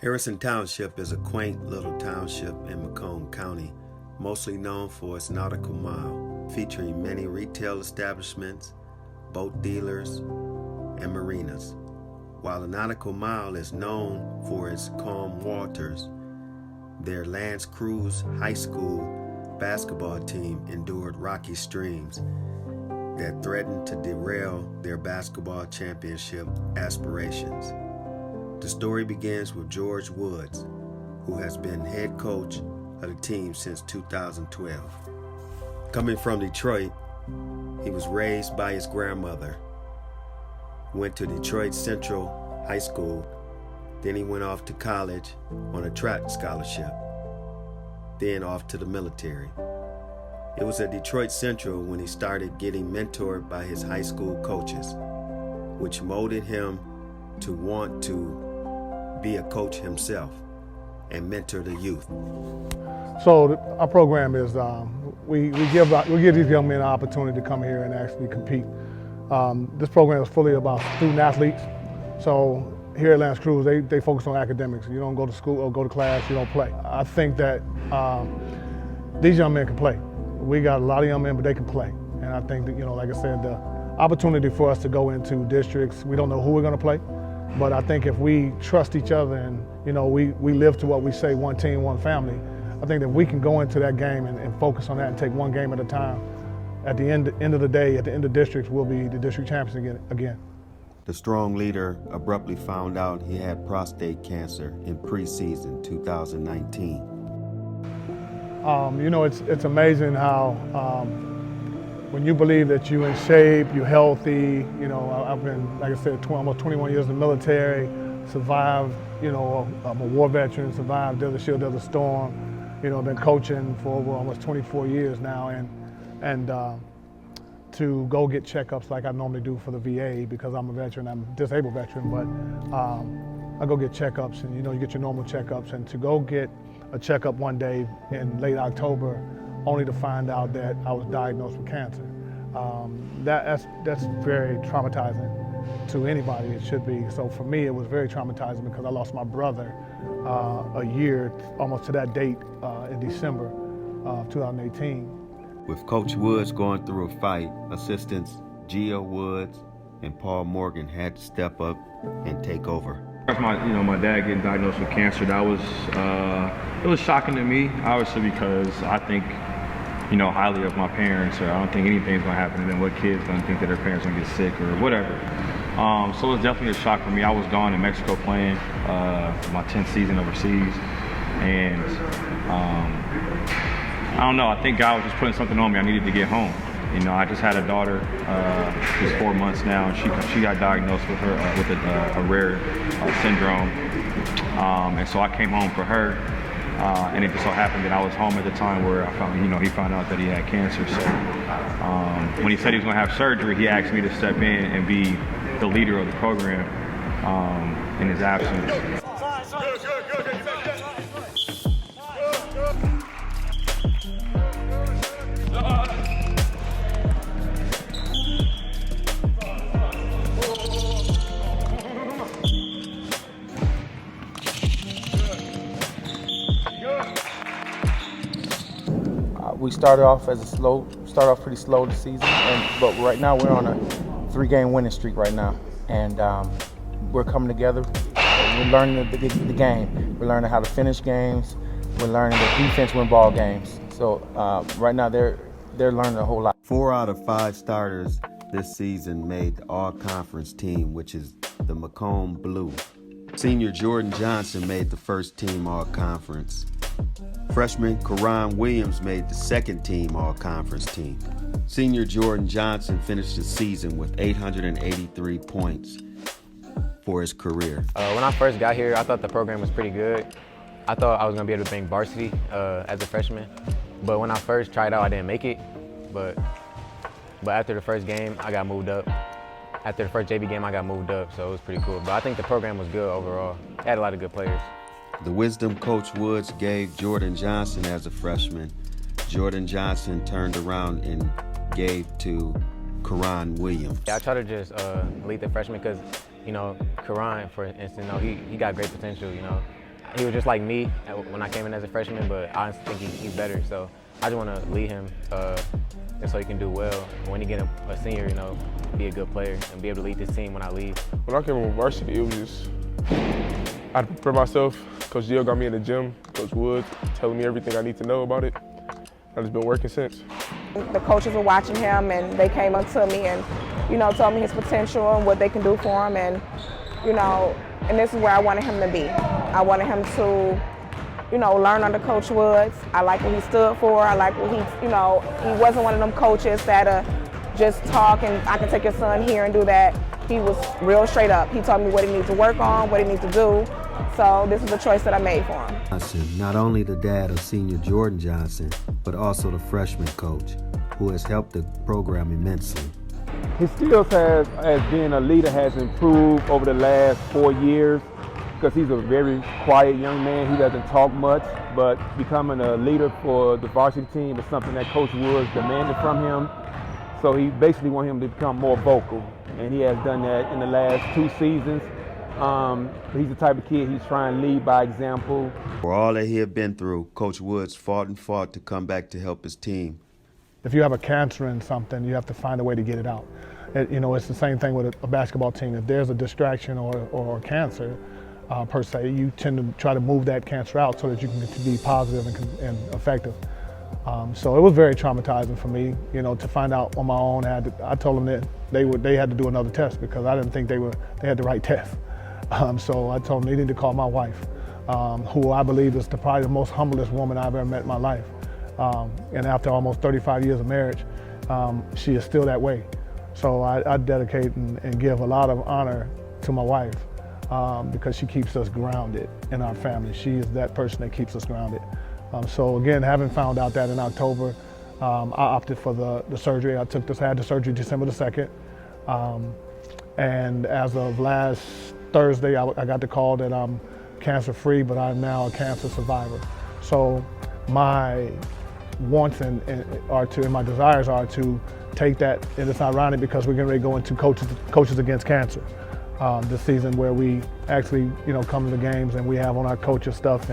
Harrison Township is a quaint little township in Macomb County, mostly known for its nautical mile, featuring many retail establishments, boat dealers, and marinas. While the nautical mile is known for its calm waters, their Lance Creuse High School basketball team endured rocky streams that threatened to derail their basketball championship aspirations. The story begins with George Woods, who has been head coach of the team since 2012. Coming from Detroit, he was raised by his grandmother, went to Detroit Central High School, then he went off to college on a track scholarship, then off to the military. It was at Detroit Central when he started getting mentored by his high school coaches, which molded him to want to be a coach himself and mentor the youth. So our program is we give these young men an opportunity to come here and actually compete. This program is fully about student athletes. So here at Lance Creuse, they focus on academics. You don't go to school or go to class, you don't play. I think that these young men can play. We got a lot of young men, but they can play. And I think that, like I said, the opportunity for us to go into districts, we don't know who we're going to play. But I think if we trust each other and we live to what we say, one team, one family, I think that we can go into that game and focus on that and take one game at a time. At the end of the day, at the end of districts, we'll be the district champions again. The strong leader abruptly found out he had prostate cancer in preseason 2019. It's amazing how when you believe that you're in shape, you're healthy, I've been, like I said, almost 21 years in the military, survived, I'm a war veteran, survived Desert Shield, Desert Storm, been coaching for over almost 24 years now, and to go get checkups like I normally do for the VA because I'm a veteran, I'm a disabled veteran, but I go get checkups and, you get your normal checkups, and to go get a checkup one day in late October only to find out that I was diagnosed with cancer. That's very traumatizing to anybody, it should be. So for me, it was very traumatizing because I lost my brother a year, almost to that date, in December of 2018. With Coach Woods going through a fight, assistants Gio Woods and Paul Morgan had to step up and take over. My dad getting diagnosed with cancer, that was, it was shocking to me, obviously, because I think, highly of my parents, or I don't think anything's gonna happen to them. What kid's gonna think that their parents gonna get sick or whatever? So it was definitely a shock for me. I was gone in Mexico playing my 10th season overseas, and I don't know, I think God was just putting something on me. I needed to get home. I just had a daughter, she's 4 months now, and she got diagnosed with a rare syndrome, and so I came home for her, and it just so happened that I was home at the time where I found, he found out that he had cancer. So when he said he was going to have surgery, he asked me to step in and be the leader of the program in his absence. We started off pretty slow this season, but right now we're on a 3-game winning streak right now, and we're coming together. We're learning the game. We're learning how to finish games. We're learning that defense win ball games. So right now they're learning a whole lot. 4 out of 5 starters this season made the all-conference team, which is the Macomb Blue. Senior Jordan Johnson made the first team all-conference. Freshman Karan Williams made the second team all-conference team. Senior Jordan Johnson finished the season with 883 points for his career. When I first got here, I thought the program was pretty good. I thought I was going to be able to make varsity as a freshman. But when I first tried out, I didn't make it. But after the first game, I got moved up. After the first JV game, I got moved up, so it was pretty cool. But I think the program was good overall. It had a lot of good players. The wisdom Coach Woods gave Jordan Johnson as a freshman, Jordan Johnson turned around and gave to Karan Williams. Yeah, I try to just lead the freshmen because, Karan, for instance, he got great potential, he was just like me when I came in as a freshman, but I honestly think he's better. So I just want to lead him and so he can do well. When he get a senior, you know, be a good player and be able to lead this team when I leave. When I came on varsity, it was just, I had to prepare myself. Coach Jill got me in the gym, Coach Woods telling me everything I need to know about it. I've just been working since. The coaches were watching him and they came up to me and, you know, told me his potential and what they can do for him, and, you know, and this is where I wanted him to be. I wanted him to, you know, learn under Coach Woods. I like what he stood for. I like what he, you know, he wasn't one of them coaches that just talk and I can take your son here and do that. He was real straight up. He told me what he needs to work on, what he needs to do. So this is the choice that I made for him. Johnson, not only the dad of senior Jordan Johnson, but also the freshman coach, who has helped the program immensely. His skills as being a leader has improved over the last 4 years because he's a very quiet young man. He doesn't talk much, but becoming a leader for the varsity team is something that Coach Woods demanded from him. So he basically wanted him to become more vocal, and he has done that in the last 2 seasons. He's the type of kid he's trying to lead by example. For all that he had been through, Coach Woods fought and fought to come back to help his team. If you have a cancer in something, you have to find a way to get it out. You know, it's the same thing with a basketball team. If there's a distraction or a cancer, per se, you tend to try to move that cancer out so that you can be positive and effective. So it was very traumatizing for me, you know, to find out on my own. I told them that they had to do another test because I didn't think they had the right test. So I told them they need to call my wife, who I believe is probably the most humblest woman I've ever met in my life. And after almost 35 years of marriage, she is still that way. So I dedicate and give a lot of honor to my wife because she keeps us grounded in our family. She is that person that keeps us grounded. So again, having found out that in October, I opted for the surgery. I had the surgery December the 2nd. And as of last Thursday, I got the call that I'm cancer-free, but I'm now a cancer survivor. So my wants and my desires are to take that, and it's ironic because we're getting ready to go into coaches against cancer this season, where we actually, you know, come to the games and we have on our coaches stuff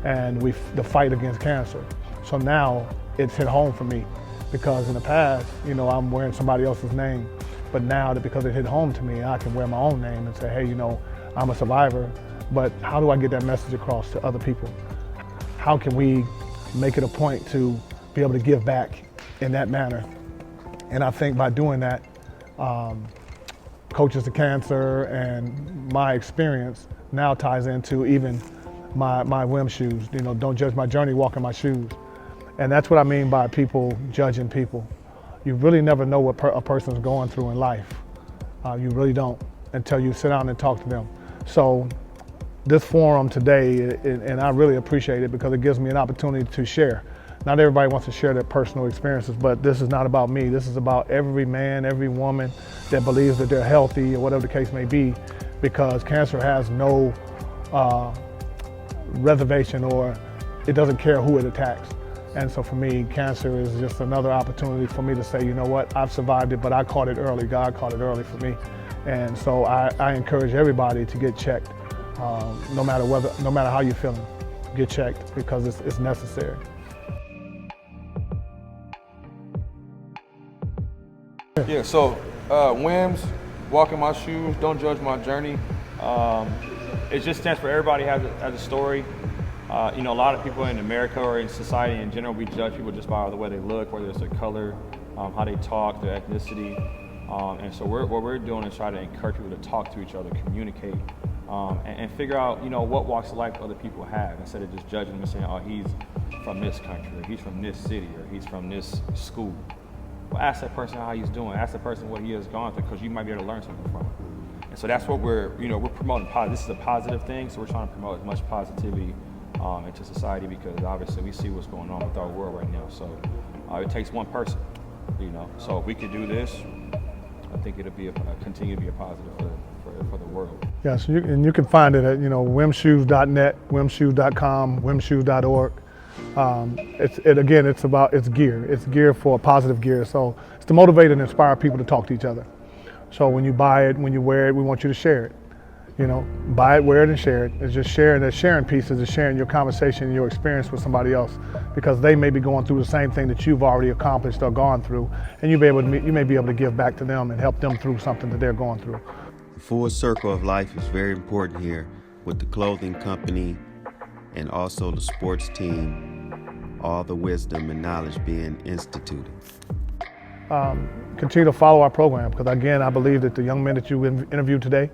and the fight against cancer. So now it's hit home for me because in the past, you know, I'm wearing somebody else's name, but now that because it hit home to me, I can wear my own name and say, hey, you know, I'm a survivor, but how do I get that message across to other people? How can we make it a point to be able to give back in that manner? And I think by doing that, Coaches to Cancer and my experience now ties into even my WIM shoes. You know, don't judge my journey, walk in my shoes. And that's what I mean by people judging people. You really never know what a person's going through in life. You really don't until you sit down and talk to them. So this forum today, and I really appreciate it because it gives me an opportunity to share. Not everybody wants to share their personal experiences, but this is not about me. This is about every man, every woman that believes that they're healthy or whatever the case may be, because cancer has no reservation, or it doesn't care who it attacks. And so for me, cancer is just another opportunity for me to say, you know what, I've survived it, but I caught it early. God caught it early for me. And so I encourage everybody to get checked, no matter how you're feeling. Get checked because it's necessary. Yeah, so WIMS, walk in my shoes, don't judge my journey. It just stands for everybody has a story. You know, a lot of people in America or in society in general, we judge people just by the way they look, whether it's their color, how they talk, their ethnicity. And so what we're doing is try to encourage people to talk to each other, communicate, and figure out, you know, what walks of life other people have, instead of just judging them and saying, oh, he's from this country, or he's from this city, or he's from this school. Well, ask that person how he's doing. Ask that person what he has gone through, because you might be able to learn something from him. And so that's what we're promoting. This is a positive thing, so we're trying to promote as much positivity into society, because obviously we see what's going on with our world right now. So it takes one person, you know. So if we could do this, I think it'll be continue to be a positive for the world. Yes, and you can find it at, you know, wimshoes.net, wimshoes.com, wimshoes.org. It's gear. It's gear for positive gear. So it's to motivate and inspire people to talk to each other. So when you buy it, when you wear it, we want you to share it. buy it, wear it, and share it. It's just sharing. That sharing piece is just sharing your conversation, your experience with somebody else, because they may be going through the same thing that you've already accomplished or gone through, and you may be able to give back to them and help them through something that they're going through. The full circle of life is very important here, with the clothing company and also the sports team, all the wisdom and knowledge being instituted. Continue to follow our program, because again, I believe that the young men that you interviewed today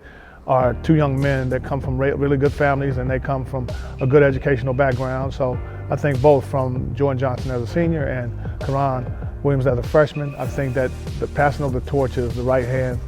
are two young men that come from really good families, and they come from a good educational background. So I think both from Jordan Johnson as a senior and Karan Williams as a freshman, I think that the passing of the torch is in the right hand.